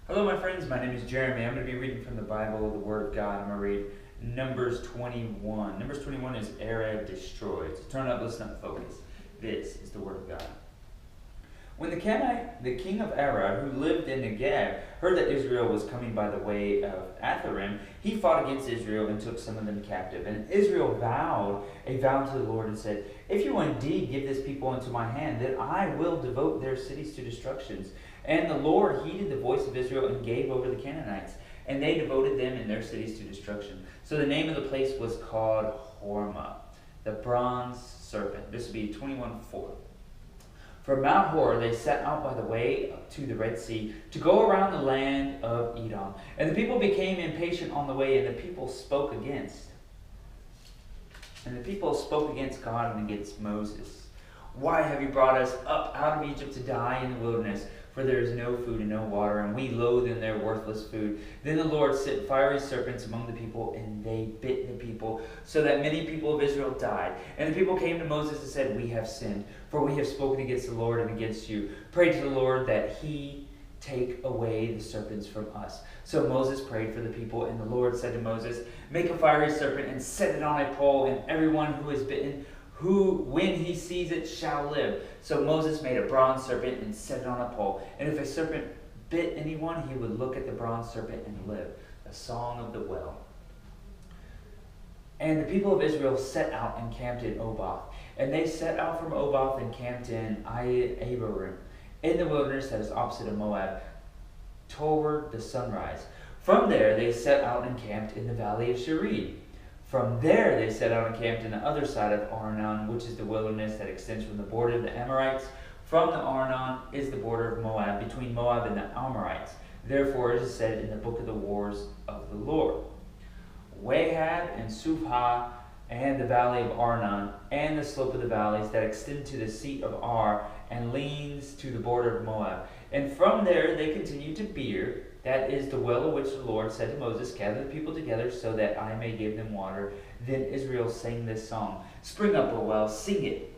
Hello, my friends. My name is Jeremy. I'm going to be reading from the Bible, the Word of God. I'm going to read Numbers 21. Numbers 21 is Arad destroyed. So turn up, listen up, focus. This is the Word of God. When the Canaanite, the king of Arad, who lived in Negev, heard that Israel was coming by the way of Atharim, he fought against Israel and took some of them captive. And Israel vowed a vow to the Lord and said, "If you will indeed give this people into my hand, then I will devote their cities to destructions." And the Lord heeded the voice of Israel and gave over the Canaanites, and they devoted them and their cities to destruction. So the name of the place was called Hormah, the bronze serpent. This would be 21:4. From Mount Hor they set out by the way to the Red Sea to go around the land of Edom. And the people became impatient on the way, and the people spoke against. And the people spoke against God and against Moses. "Why have you brought us up out of Egypt to die in the wilderness? For there is no food and no water, and we loathe in their worthless food." Then the Lord sent fiery serpents among the people, and they bit the people, so that many people of Israel died. And the people came to Moses and said, "We have sinned, for we have spoken against the Lord and against you. Pray to the Lord that he take away the serpents from us." So Moses prayed for the people, and the Lord said to Moses, "Make a fiery serpent and set it on a pole, and everyone who is bitten, who, when he sees it, shall live." So Moses made a bronze serpent and set it on a pole. And if a serpent bit anyone, he would look at the bronze serpent and live. A song of the well. And the people of Israel set out and camped in Oboth. And they set out from Oboth and camped in Abarim, in the wilderness that is opposite of Moab, toward the sunrise. From there they set out and camped in the valley of Sharid. From there they set out and camped on the other side of Arnon, which is the wilderness that extends from the border of the Amorites. From the Arnon is the border of Moab, between Moab and the Amorites. Therefore it is said in the book of the wars of the Lord, Wahab and Suphah and the valley of Arnon and the slope of the valleys that extend to the seat of Ar and leans to the border of Moab. And from there they continue to Beer, that is the well of which the Lord said to Moses, "Gather the people together so that I may give them water." Then Israel sang this song, "Spring up, O well, sing it.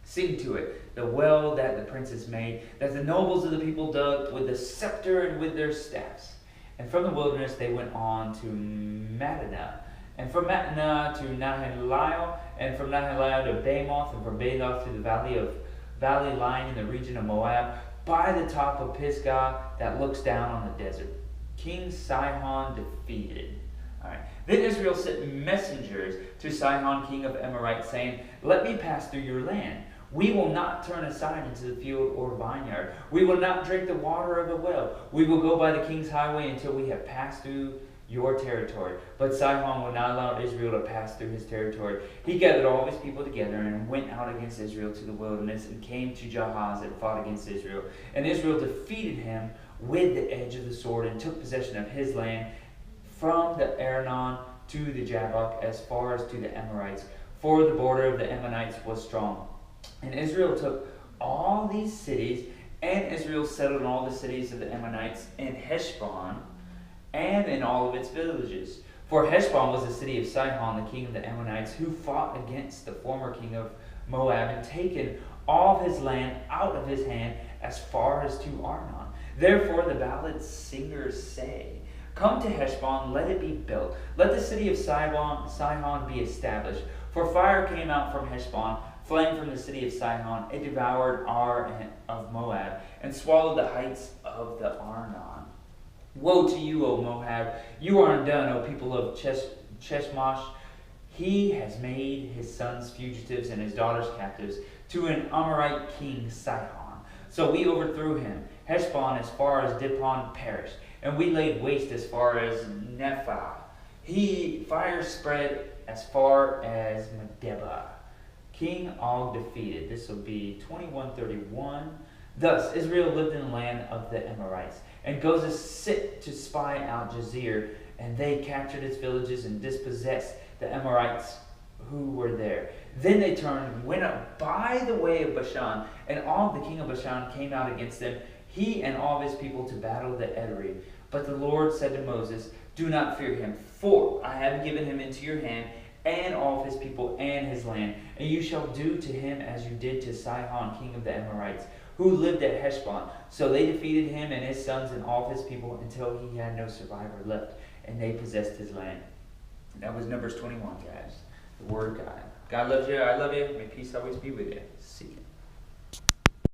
Sing to it, the well that the princes made, that the nobles of the people dug with the scepter and with their staffs." And from the wilderness they went on to Mattanah, and from Mattanah to Nahaliel, and from Nahaliel to Bamoth, and from Bamoth to the valley lying in the region of Moab, by the top of Pisgah that looks down on the desert. King Sihon defeated. All right. Then Israel sent messengers to Sihon, king of Amorites, saying, "Let me pass through your land. We will not turn aside into the field or vineyard. We will not drink the water of a well. We will go by the king's highway until we have passed through your territory." But Sihon would not allow Israel to pass through his territory. He gathered all of his people together and went out against Israel to the wilderness and came to Jahaz and fought against Israel. And Israel defeated him with the edge of the sword and took possession of his land from the Arnon to the Jabbok as far as to the Amorites, for the border of the Ammonites was strong. And Israel took all these cities, and Israel settled in all the cities of the Ammonites in Heshbon and in all of its villages. For Heshbon was the city of Sihon, the king of the Ammonites, who fought against the former king of Moab and taken all his land out of his hand as far as to Arnon. Therefore the ballad singers say, "Come to Heshbon, let it be built. Let the city of Sihon be established. For fire came out from Heshbon, flame from the city of Sihon. It devoured Ar of Moab and swallowed the heights of the Arnon. Woe to you, O Moab! You are undone, O people of Cheshmosh. He has made his sons fugitives and his daughters captives to an Amorite king, Sihon. So we overthrew him. Heshbon as far as Dibon perished, and we laid waste as far as Nephah. Fire spread as far as Medeba. King Og defeated." This will be 21:31. "Thus Israel lived in the land of the Amorites, and goes to sit to spy out Jazer, and they captured its villages and dispossessed the Amorites who were there. Then they turned and went up by the way of Bashan, and Og the king of Bashan came out against them, he and all of his people, to battle the Edrei. But the Lord said to Moses, 'Do not fear him, for I have given him into your hand, and all of his people and his land. And you shall do to him as you did to Sihon, king of the Amorites, who lived at Heshbon. So they defeated him and his sons and all of his people until he had no survivor left, and they possessed his land. That was Numbers 21, guys. The Word of God. God loves you. I love you. May peace always be with you. See you.